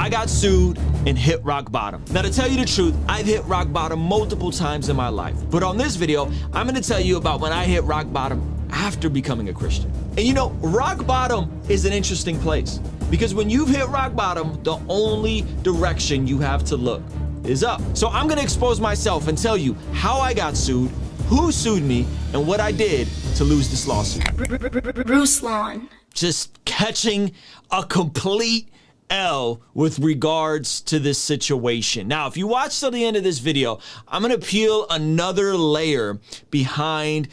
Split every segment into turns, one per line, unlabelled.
I got sued and hit rock bottom. Now, to tell you the truth, I've hit rock bottom multiple times in my life. But on this video, I'm gonna tell you about when I hit rock bottom after becoming a Christian. And you know, rock bottom is an interesting place because when you've hit rock bottom, the only direction you have to look is up. So I'm gonna expose myself and tell you how I got sued, who sued me, and what I did to lose this lawsuit.
Ruslan.
Just catching a complete L with regards to this situation. Now, if you watch till the end of this video, I'm gonna peel another layer behind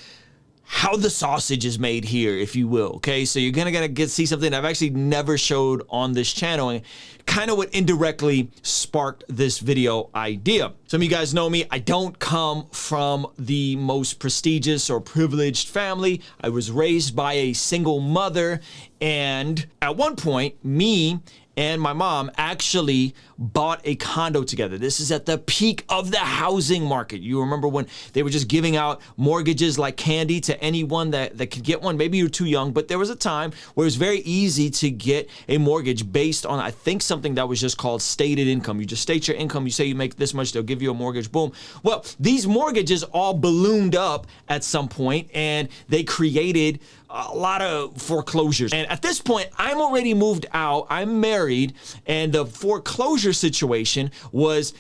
how the sausage is made here, if you will, okay? So you're gonna get see something I've actually never showed on this channel, and kind of what indirectly sparked this video idea. Some of you guys know me, I don't come from the most prestigious or privileged family. I was raised by a single mother, and at one point, me and my mom actually bought a condo together. This is at the peak of the housing market. You remember when they were just giving out mortgages like candy to anyone that could get one. Maybe you're too young, but there was a time where it was very easy to get a mortgage based on, I think, something that was just called stated income. You just state your income, you say you make this much, they'll give you a mortgage, boom. Well, these mortgages all ballooned up at some point, and they created a lot of foreclosures. And at this point, I'm already moved out, I'm married, and the foreclosure situation was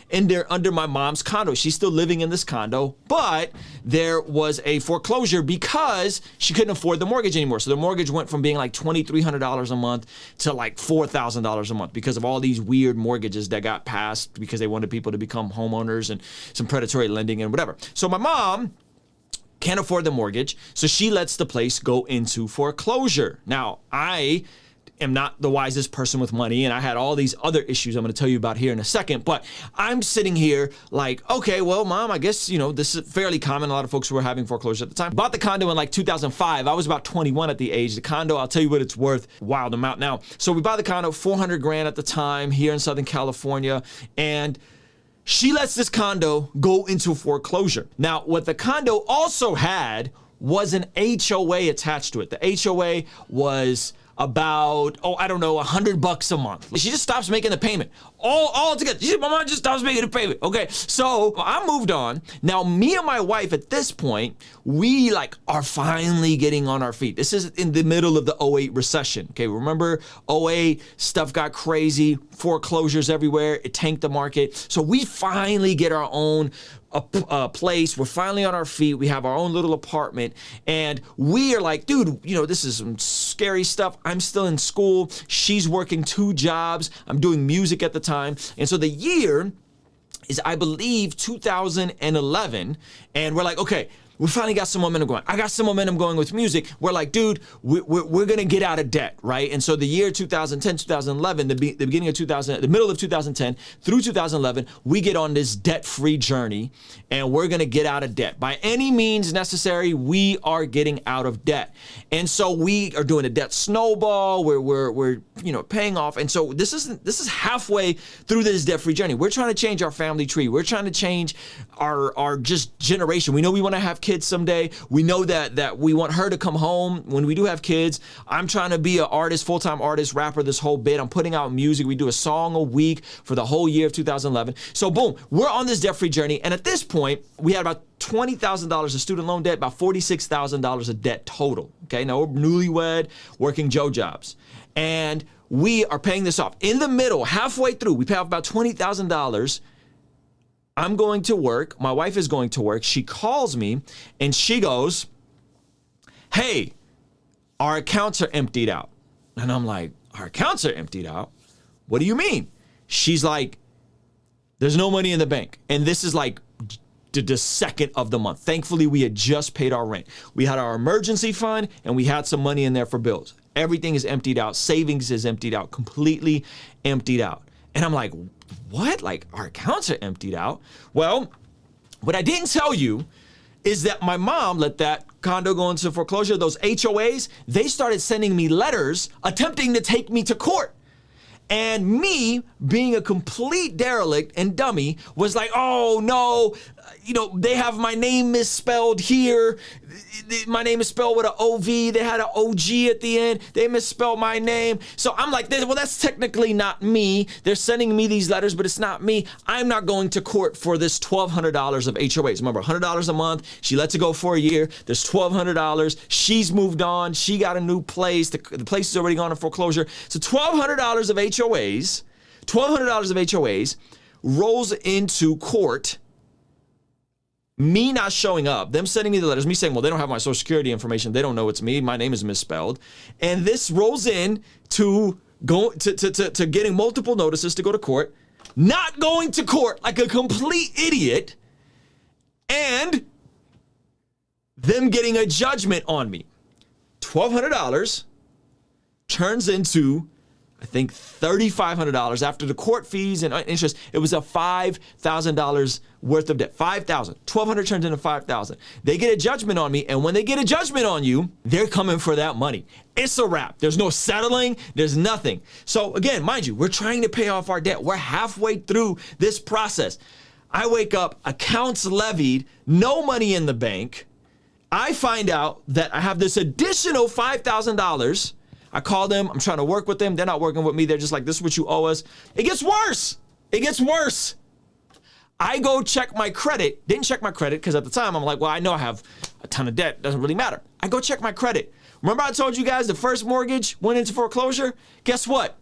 under my mom's condo. She's still living in this condo, but there was a foreclosure because she couldn't afford the mortgage anymore. So the mortgage went from being like $2,300 a month to like $4,000 a month because of all these weird mortgages that got passed because they wanted people to become homeowners and some predatory lending and whatever. So my mom can't afford the mortgage, so she lets the place go into foreclosure. Now, I am not the wisest person with money, and I had all these other issues I'm gonna tell you about here in a second, but I'm sitting here like, okay, well, Mom, I guess, you know, this is fairly common. A lot of folks were having foreclosure at the time. Bought the condo in like 2005. I was about 21 at the age. The condo, I'll tell you what it's worth, wild amount now. So we bought the condo, 400 grand at the time here in Southern California, and she lets this condo go into foreclosure. Now, what the condo also had was an HOA attached to it. The HOA was about, I don't know, $100 a month. She just stops making the payment all together. She said, my mom just stops making the payment. Okay, so I moved on. Now, me and my wife at this point, we like are finally getting on our feet. This is in the middle of the '08 recession. Okay, remember '08, stuff got crazy, foreclosures everywhere, it tanked the market. So we finally get our own a place. We're finally on our feet. We have our own little apartment, and we are like, dude, you know, this is some scary stuff. I'm still in school. She's working 2 jobs. I'm doing music at the time. And so the year is, I believe, 2011. And we're like, okay, we finally got some momentum going. I got some momentum going with music. We're like, dude, we're gonna get out of debt, right? And so the year 2010, 2011, the beginning of 2000, the middle of 2010 through 2011, we get on this debt-free journey, and we're gonna get out of debt. By any means necessary, we are getting out of debt. And so we are doing a debt snowball, we're you know, paying off. And so this is halfway through this debt-free journey. We're trying to change our family tree. We're trying to change our just generation. We know we wanna have kids someday. We know that we want her to come home when we do have kids. I'm trying to be an artist, full-time artist, rapper, this whole bit. I'm putting out music. We do a song a week for the whole year of 2011. So boom, we're on this debt-free journey. And at this point, we had about $20,000 of student loan debt, about $46,000 of debt total. Okay, now we're newlywed, working Joe jobs. And we are paying this off. In the middle, halfway through, we pay off about $20,000. I'm going to work. My wife is going to work. She calls me and she goes, hey, our accounts are emptied out. And I'm like, our accounts are emptied out? What do you mean? She's like, there's no money in the bank. And this is like the second of the month. Thankfully, we had just paid our rent. We had our emergency fund and we had some money in there for bills. Everything is emptied out. Savings is emptied out, completely emptied out. And I'm like, what? Like, our accounts are emptied out? Well, what I didn't tell you is that my mom let that condo go into foreclosure. Those HOAs, they started sending me letters attempting to take me to court. And me, being a complete derelict and dummy, was like, oh no, they have my name misspelled here. My name is spelled with an OV. They had an OG at the end. They misspelled my name. So I'm like, well, that's technically not me. They're sending me these letters, but it's not me. I'm not going to court for this $1,200 of HOAs. Remember, $100 a month. She lets it go for a year. There's $1,200. She's moved on. She got a new place. The place is already gone to foreclosure. So $1,200 of HOAs rolls into court. Me not showing up, them sending me the letters, me saying, well, they don't have my social security information. They don't know it's me. My name is misspelled. And this rolls in to getting multiple notices to go to court, not going to court like a complete idiot, and them getting a judgment on me. $1,200 turns into, I think, $3,500 after the court fees and interest. It was a $5,000 worth of debt. $5,000. $1,200 turns into $5,000. They get a judgment on me, and when they get a judgment on you, they're coming for that money. It's a wrap. There's no settling. There's nothing. So again, mind you, we're trying to pay off our debt. We're halfway through this process. I wake up, accounts levied, no money in the bank. I find out that I have this additional $5,000. I call them. I'm trying to work with them. They're not working with me. They're just like, this is what you owe us. It gets worse. It gets worse. I go check my credit. Didn't check my credit because at the time I'm like, well, I know I have a ton of debt. Doesn't really matter. I go check my credit. Remember I told you guys the first mortgage went into foreclosure? Guess what?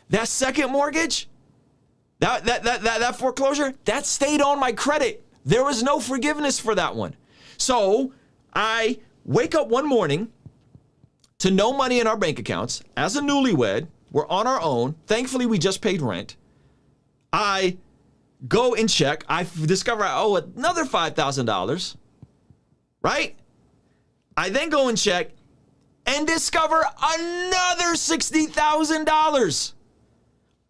That second mortgage, that foreclosure, that stayed on my credit. There was no forgiveness for that one. So I wake up one morning to no money in our bank accounts. As a newlywed, we're on our own. Thankfully, we just paid rent. I go and check. I discover I owe another $5,000, right? I then go and check and discover another $60,000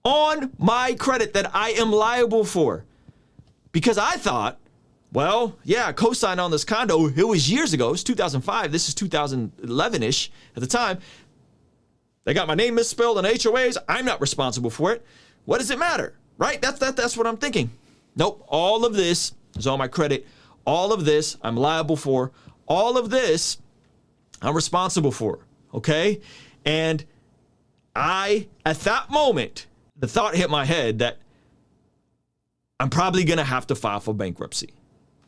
on my credit that I am liable for. Because I thought, well, yeah, I co-signed on this condo. It was years ago. It was 2005. This is 2011-ish at the time. They got my name misspelled in HOAs. I'm not responsible for it. What does it matter? Right? That's what I'm thinking. Nope. All of this is on my credit. All of this I'm liable for. All of this I'm responsible for. Okay? And at that moment, the thought hit my head that I'm probably going to have to file for bankruptcy.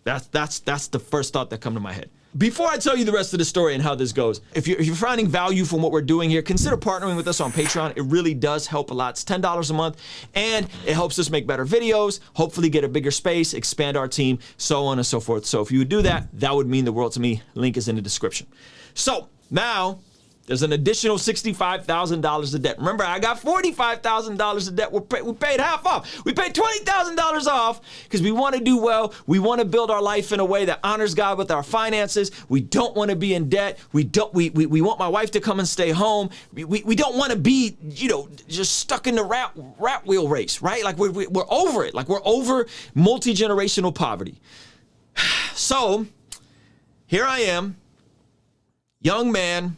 That's the first thought that come to my head. Before I tell you the rest of the story and how this goes, if you're finding value from what we're doing here, consider partnering with us on Patreon. It really does help a lot. It's $10 a month, and it helps us make better videos, hopefully get a bigger space, expand our team, so on and so forth. So if you would do that, that would mean the world to me. Link is in the description. So now there's an additional $65,000 of debt. Remember, I got $45,000 of debt. We paid half off. We paid $20,000 off because we want to do well. We want to build our life in a way that honors God with our finances. We don't want to be in debt. We want my wife to come and stay home. We don't want to be, just stuck in the rat wheel race, right? Like we're over it. Like we're over multi-generational poverty. So here I am, young man,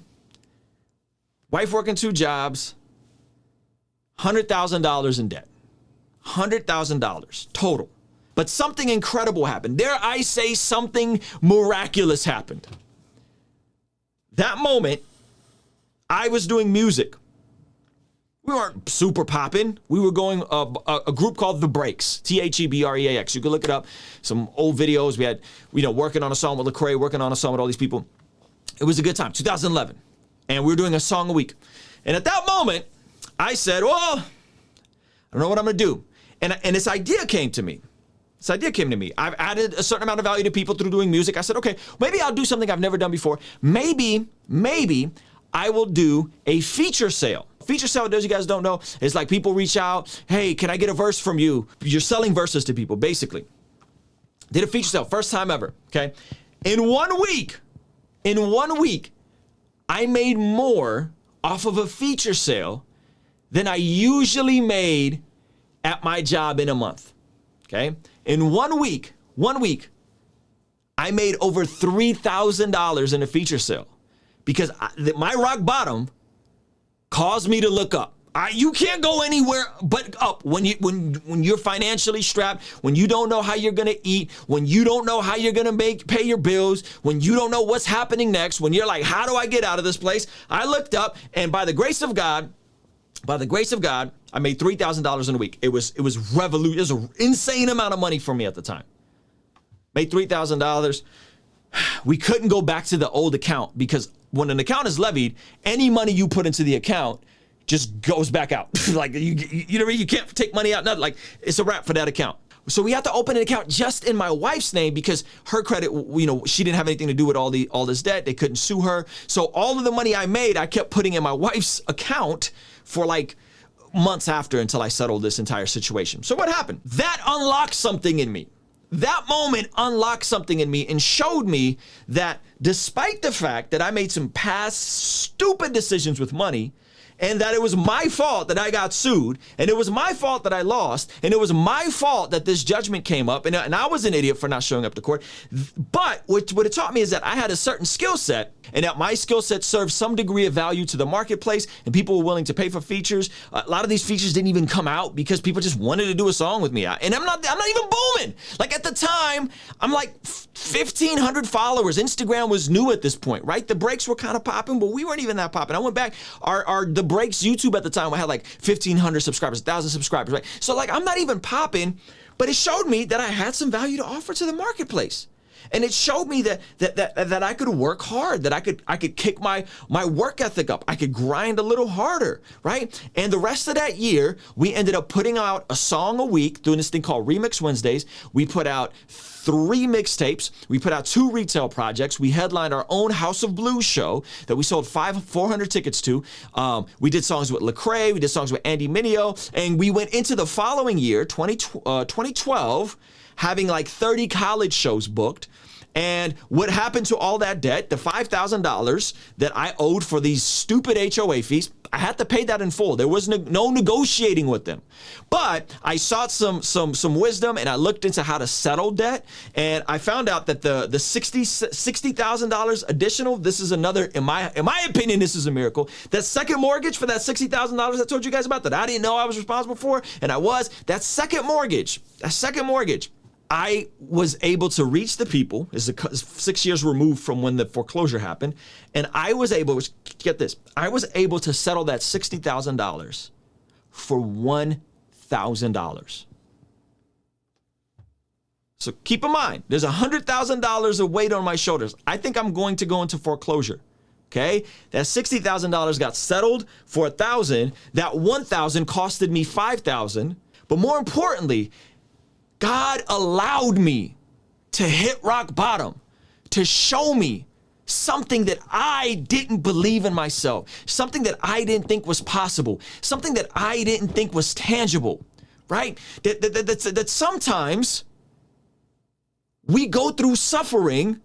wife working 2 jobs, $100,000 in debt. $100,000 total. But something incredible happened. Dare I say something miraculous happened. That moment, I was doing music. We weren't super popping. We were going a group called The Breaks, THEBREAX. You can look it up. Some old videos. We had, working on a song with Lecrae, working on a song with all these people. It was a good time, 2011. And we were doing a song a week. And at that moment, I said, well, I don't know what I'm going to do. And this idea came to me. I've added a certain amount of value to people through doing music. I said, okay, maybe I'll do something I've never done before. Maybe I will do a feature sale. Feature sale, those you guys don't know, is like people reach out, hey, can I get a verse from you? You're selling verses to people, basically. Did a feature sale, first time ever, okay? In 1 week, I made more off of a feature sale than I usually made at my job in a month, okay? In 1 week, I made over $3,000 in a feature sale because my rock bottom caused me to look up. You can't go anywhere but up when you're financially strapped, when you don't know how you're gonna eat, when you don't know how you're gonna pay your bills, when you don't know what's happening next, when you're like, how do I get out of this place? I looked up, and by the grace of God, I made $3,000 in a week. It was revolution. It was an insane amount of money for me at the time. Made $3,000. We couldn't go back to the old account because when an account is levied, any money you put into the account just goes back out. Like you know what I mean? You can't take money out. Nothing. Like it's a wrap for that account. So we had to open an account just in my wife's name because her credit, she didn't have anything to do with all this debt. They couldn't sue her. So all of the money I made, I kept putting in my wife's account for like months after until I settled this entire situation. So what happened? That unlocked something in me. That moment unlocked something in me and showed me that despite the fact that I made some past stupid decisions with money, and that it was my fault that I got sued, and it was my fault that I lost, and it was my fault that this judgment came up, and I was an idiot for not showing up to court. But what it taught me is that I had a certain skill set, and that my skill set served some degree of value to the marketplace, and people were willing to pay for features. A lot of these features didn't even come out because people just wanted to do a song with me. And I'm not even booming. Like at the time, I'm like 1,500 followers. Instagram was new at this point, right? The breaks were kind of popping, but we weren't even that popping. I went back, the breaks YouTube at the time, I had like 1,500 subscribers, 1,000 subscribers, right? So like I'm not even popping, but it showed me that I had some value to offer to the marketplace. And it showed me that I could work hard, that I could kick my work ethic up. I could grind a little harder, right? And the rest of that year, we ended up putting out a song a week, doing this thing called Remix Wednesdays. We put out 3 mixtapes. We put out 2 retail projects. We headlined our own House of Blues show that we sold 400 tickets to. We did songs with Lecrae. We did songs with Andy Mineo. And we went into the following year, 2012, having like 30 college shows booked. And what happened to all that debt, the $5,000 that I owed for these stupid HOA fees, I had to pay that in full. There was no negotiating with them. But I sought some wisdom, and I looked into how to settle debt, and I found out that the $60,000 additional, this is another, in my opinion, this is a miracle. That second mortgage for that $60,000 I told you guys about that I didn't know I was responsible for, and I was, that second mortgage, I was able to reach the people. It's 6 years removed from when the foreclosure happened. And I was able, get this, I was able to settle that $60,000 for $1,000. So keep in mind, there's $100,000 of weight on my shoulders. I think I'm going to go into foreclosure. Okay, that $60,000 got settled for $1,000. That $1,000 costed me $5,000. But more importantly, God allowed me to hit rock bottom, to show me something that I didn't believe in myself, something that I didn't think was possible, something that I didn't think was tangible, right? That sometimes we go through suffering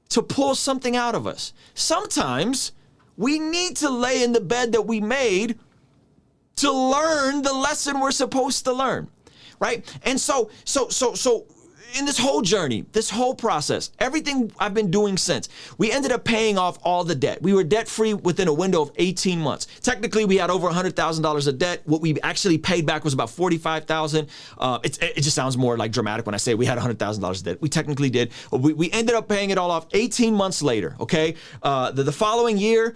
to pull something out of us. Sometimes we need to lay in the bed that we made to learn the lesson we're supposed to learn. Right? And so in this whole journey, this whole process, everything I've been doing since, we ended up paying off all the debt. We were debt-free within a window of 18 months. Technically, we had over $100,000 of debt. What we actually paid back was about $45,000. It just sounds more like dramatic when I say we had $100,000 of debt. We technically did. We ended up paying it all off 18 months later, okay? The following year,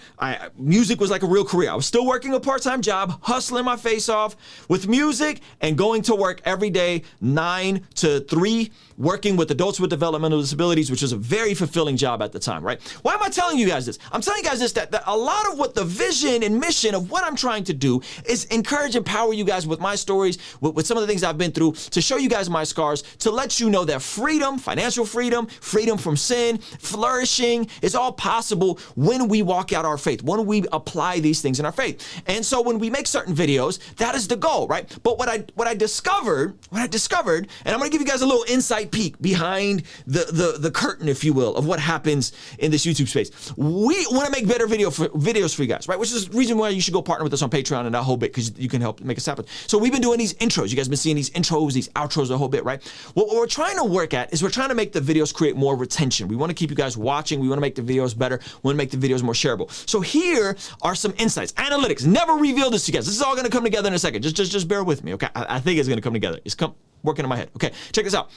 music was like a real career. I was still working a part-time job, hustling my face off with music and going to work every day, 9 to 3, working with adults with developmental disabilities, which was a very fulfilling job at the time, right? Why am I telling you guys this? I'm telling you guys this, that a lot of what the vision and mission of what I'm trying to do is encourage, empower you guys with my stories, with some of the things I've been through, to show you guys my scars, to let you know that freedom, financial freedom, freedom from sin, flourishing is all possible when we walk out our faith, when we apply these things in our faith. And so when we make certain videos, that is the goal, right? But what I discovered, and I'm gonna give you guys a little insight inside peek behind the curtain, if you will, of what happens in this YouTube space. We want to make better videos for you guys, right? Which is the reason why you should go partner with us on Patreon and that whole bit, because you can help make us happen. So we've been doing these intros. You guys have been seeing these intros, these outros, the whole bit, right? What we're trying to work at is we're trying to make the videos create more retention. We want to keep you guys watching. We want to make the videos better. We want to make the videos more shareable. So here are some insights. Analytics. Never reveal this to you guys. This is all going to come together in a second. Just bear with me, okay? I think it's going to come together. It's working in my head. Okay, check this out.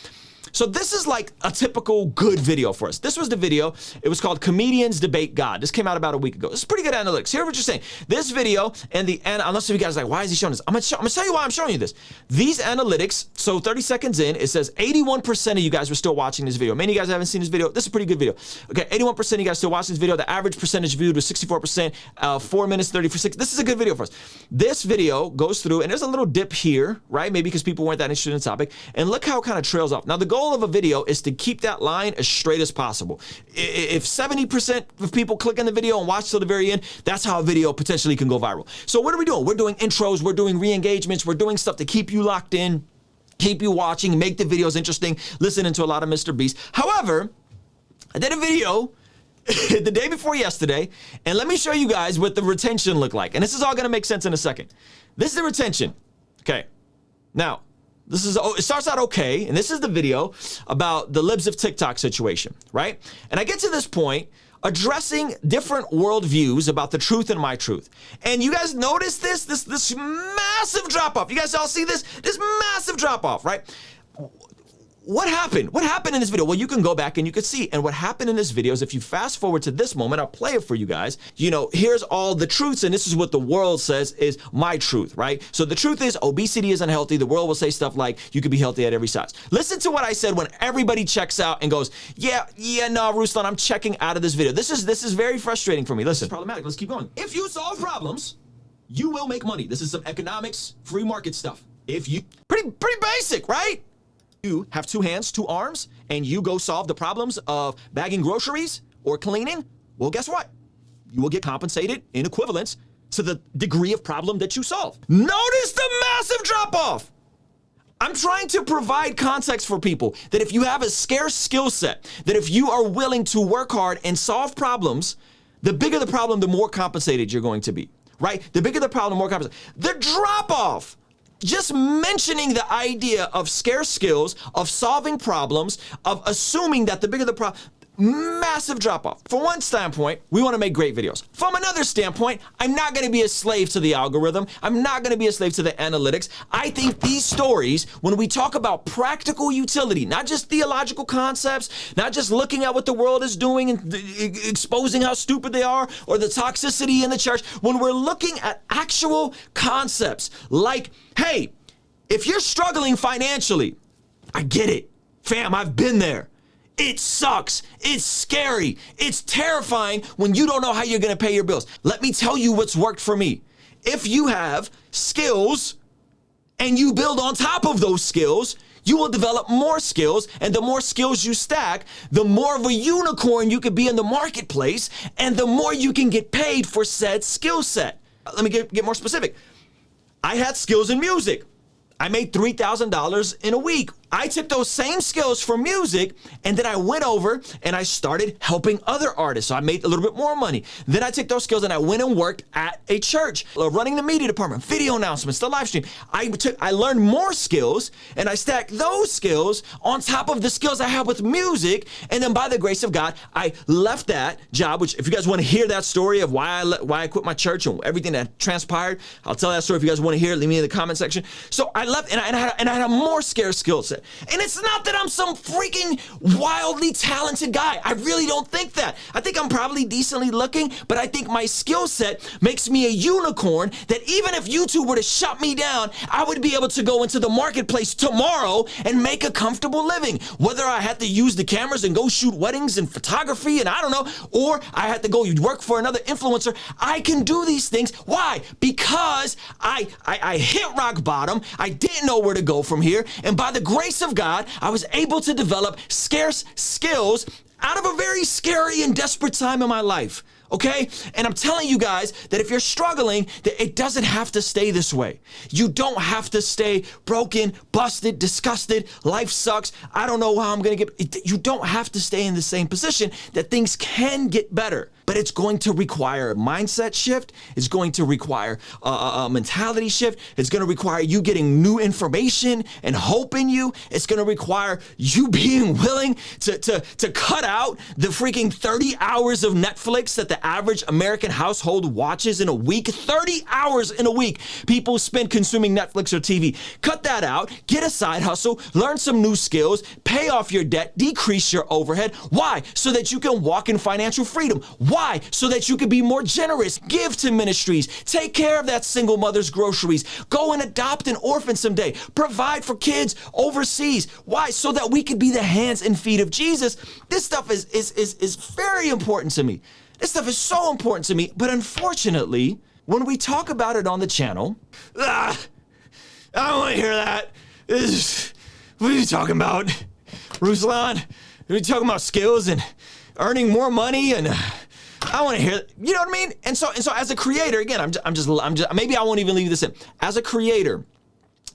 So this is like a typical good video for us. This was the video. It was called Comedians Debate God. This came out about a week ago. This is pretty good analytics. Here's what you're saying. This video and unless you guys are like, why is he showing this? I'm gonna tell you why I'm showing you this. These analytics, so 30 seconds in, it says 81% of you guys were still watching this video. Many of you guys haven't seen this video. This is a pretty good video. Okay, 81% of you guys still watching this video. The average percentage viewed was 64%, 4 minutes, 30 for 6. This is a good video for us. This video goes through, and there's a little dip here, right? Maybe because people weren't that interested in the topic. And look how it kind of trails off. Now, the goal of a video is to keep that line as straight as possible. If 70% of people click on the video and watch till the very end, that's how a video potentially can go viral. So what are we doing? We're doing intros, we're doing re-engagements, we're doing stuff to keep you locked in, keep you watching, make the videos interesting, listening to a lot of Mr. Beast. However, I did a video the day before yesterday, and let me show you guys what the retention looked like. And this is all gonna make sense in a second. This is the retention. Okay, now, it starts out okay, and this is the video about the libs of TikTok situation, right? And I get to this point addressing different worldviews about the truth and my truth. And you guys notice this massive drop-off. You guys all see this massive drop-off, right? What happened? What happened in this video? Well, you can go back and you can see. And what happened in this video is if you fast forward to this moment, I'll play it for you guys. You know, here's all the truths, and this is what the world says is my truth, right? So the truth is obesity is unhealthy. The world will say stuff like you could be healthy at every size. Listen to what I said when everybody checks out and goes, yeah, no, Ruslan, I'm checking out of this video. This is very frustrating for me. Listen, it's problematic. Let's keep going. If you solve problems, you will make money. This is some economics, free market stuff. Pretty basic, right? You have 2 hands, 2 arms, and you go solve the problems of bagging groceries or cleaning, well, guess what? You will get compensated in equivalence to the degree of problem that you solve. Notice the massive drop-off. I'm trying to provide context for people that if you have a scarce skill set, that if you are willing to work hard and solve problems, the bigger the problem, the more compensated you're going to be, right? The bigger the problem, the more compensated. The drop-off. Just mentioning the idea of scarce skills, of solving problems, of assuming that the bigger the problem, massive drop off. From one standpoint, we want to make great videos. From another standpoint, I'm not going to be a slave to the algorithm. I'm not going to be a slave to the analytics. I think these stories, when we talk about practical utility, not just theological concepts, not just looking at what the world is doing and exposing how stupid they are or the toxicity in the church, when we're looking at actual concepts like, hey, if you're struggling financially, I get it. Fam, I've been there. It sucks. It's scary. It's terrifying when you don't know how you're going to pay your bills. Let me tell you what's worked for me. If you have skills and you build on top of those skills, you will develop more skills, and the more skills you stack, the more of a unicorn you could be in the marketplace, and the more you can get paid for said skill set. Let me get more specific. I had skills in music. I made $3,000 in a week. I took those same skills from music, and then I went over and I started helping other artists. So I made a little bit more money. Then I took those skills and I went and worked at a church, running the media department, video announcements, the live stream. I learned more skills, and I stacked those skills on top of the skills I have with music. And then by the grace of God, I left that job, which if you guys want to hear that story of why I quit my church and everything that transpired, I'll tell that story if you guys want to hear it. Leave me in the comment section. So I left, and I had a more scarce skill set. And it's not that I'm some freaking wildly talented guy. I really don't think that. I think I'm probably decently looking, but I think my skill set makes me a unicorn that even if YouTube were to shut me down, I would be able to go into the marketplace tomorrow and make a comfortable living. Whether I had to use the cameras and go shoot weddings and photography and I don't know, or I had to go work for another influencer, I can do these things. Why? Because I hit rock bottom. I didn't know where to go from here. And by the grace of God, I was able to develop scarce skills out of a very scary and desperate time in my life. okay? And I'm telling you guys that if you're struggling, that it doesn't have to stay this way. You don't have to stay broken, busted, disgusted, life sucks, I don't know how I'm gonna get, you don't have to stay in the same position, that things can get better. But it's going to require a mindset shift. It's going to require a mentality shift. It's going to require you getting new information and hope in you. It's going to require you being willing to cut out the freaking 30 hours of Netflix that the average American household watches in a week. 30 hours in a week people spend consuming Netflix or TV. Cut that out. Get a side hustle. Learn some new skills. Pay off your debt. Decrease your overhead. Why? So that you can walk in financial freedom. Why? So that you can be more generous, give to ministries, take care of that single mother's groceries, go and adopt an orphan someday, provide for kids overseas. Why? So that we could be the hands and feet of Jesus. This stuff is very important to me. This stuff is so important to me. But unfortunately, when we talk about it on the channel, I don't want to hear that. What are you talking about, Ruslan? Are you talking about skills and earning more money and I want to hear, you know what I mean? And so as a creator, again, I'm just, maybe I won't even leave this in. As a creator,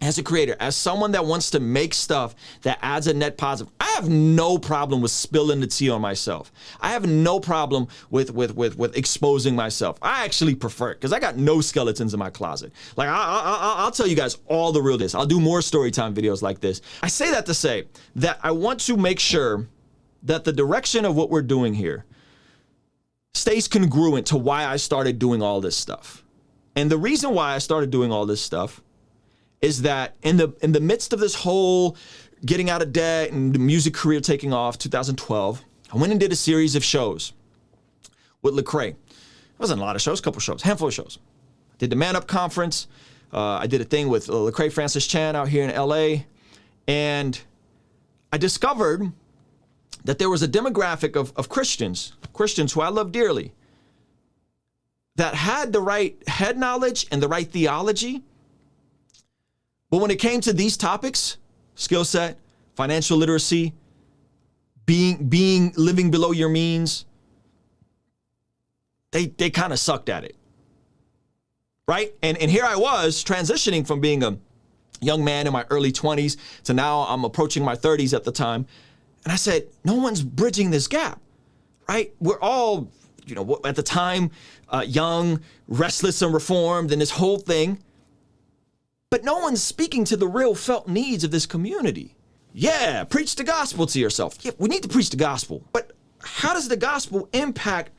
as someone that wants to make stuff that adds a net positive, I have no problem with spilling the tea on myself. I have no problem with exposing myself. I actually prefer it because I got no skeletons in my closet. Like I'll tell you guys all the real this. I'll do more story time videos like this. I say that to say that I want to make sure that the direction of what we're doing here stays congruent to why I started doing all this stuff. And the reason why I started doing all this stuff is that in the midst of this whole getting out of debt and the music career taking off, 2012, I went and did a series of shows with Lecrae. It wasn't a lot of shows, a couple shows, handful of shows. I did the Man Up Conference. I did a thing with Lecrae Francis Chan out here in LA. And I discovered that there was a demographic of Christians who I love dearly, that had the right head knowledge and the right theology. But when it came to these topics, skill set, financial literacy, living below your means, they kind of sucked at it. Right? And here I was transitioning from being a young man in my early 20s to now I'm approaching my 30s at the time. And I said, no one's bridging this gap, right? We're all, at the time, young, restless and reformed and this whole thing. But no one's speaking to the real felt needs of this community. Yeah, preach the gospel to yourself. Yeah, we need to preach the gospel. But how does the gospel impact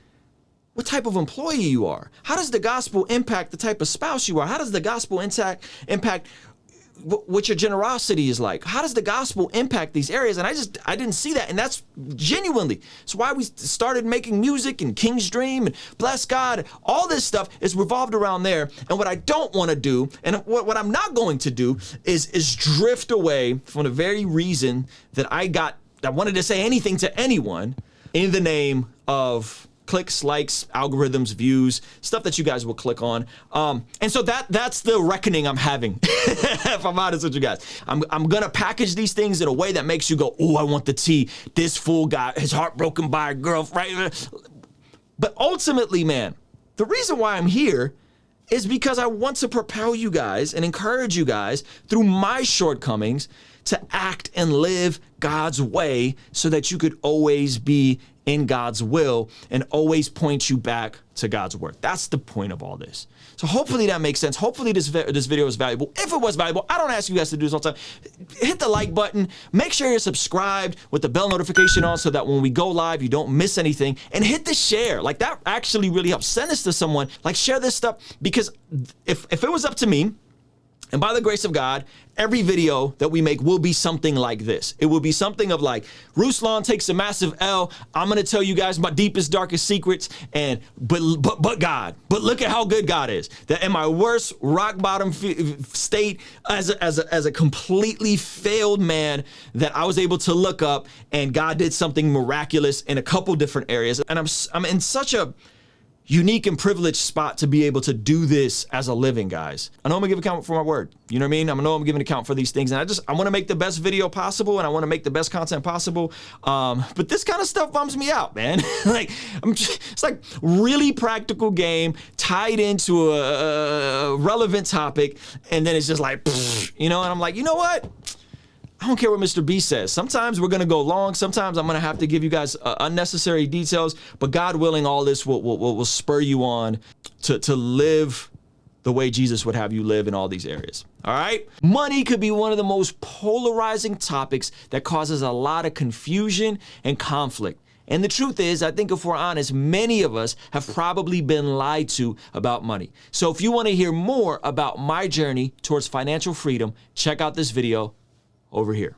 what type of employee you are? How does the gospel impact the type of spouse you are? How does the gospel impact what your generosity is like? How does the gospel impact these areas? And I didn't see that. And that's genuinely, it's why we started making music and King's Dream and Bless God. All this stuff is revolved around there. And what I don't want to do, and what I'm not going to do is drift away from the very reason that I wanted to say anything to anyone in the name of clicks, likes, algorithms, views, stuff that you guys will click on. And so that's the reckoning I'm having, if I'm honest with you guys. I'm gonna package these things in a way that makes you go, oh, I want the tea. This fool got his heart broken by a girl, right? But ultimately, man, the reason why I'm here is because I want to propel you guys and encourage you guys through my shortcomings to act and live God's way so that you could always be in God's will and always point you back to God's word. That's the point of all this. So hopefully that makes sense. Hopefully this video is valuable. If it was valuable, I don't ask you guys to do this all the time. Hit the like button. Make sure you're subscribed with the bell notification on so that when we go live, you don't miss anything. And hit the share. Like that actually really helps. Send this to someone. Like share this stuff because if it was up to me, and by the grace of God, every video that we make will be something like this. It will be something of like, Ruslan takes a massive L. I'm going to tell you guys my deepest, darkest secrets. But God, but look at how good God is. That in my worst rock bottom state as a completely failed man, that I was able to look up and God did something miraculous in a couple different areas. And I'm in such a unique and privileged spot to be able to do this as a living, guys. I know I'm gonna give account for my word. You know what I mean? I know I'm giving account for these things, and I want to make the best video possible, and I want to make the best content possible. But this kind of stuff bums me out, man. Like, it's like really practical game tied into a relevant topic, and then it's just like, you know, and I'm like, you know what? I don't care what Mr. B says. Sometimes we're going to go long. Sometimes I'm going to have to give you guys unnecessary details, but God willing, all this will spur you on to live the way Jesus would have you live in all these areas. All right. Money could be one of the most polarizing topics that causes a lot of confusion and conflict. And the truth is, I think if we're honest, many of us have probably been lied to about money. So if you want to hear more about my journey towards financial freedom, check out this video over here.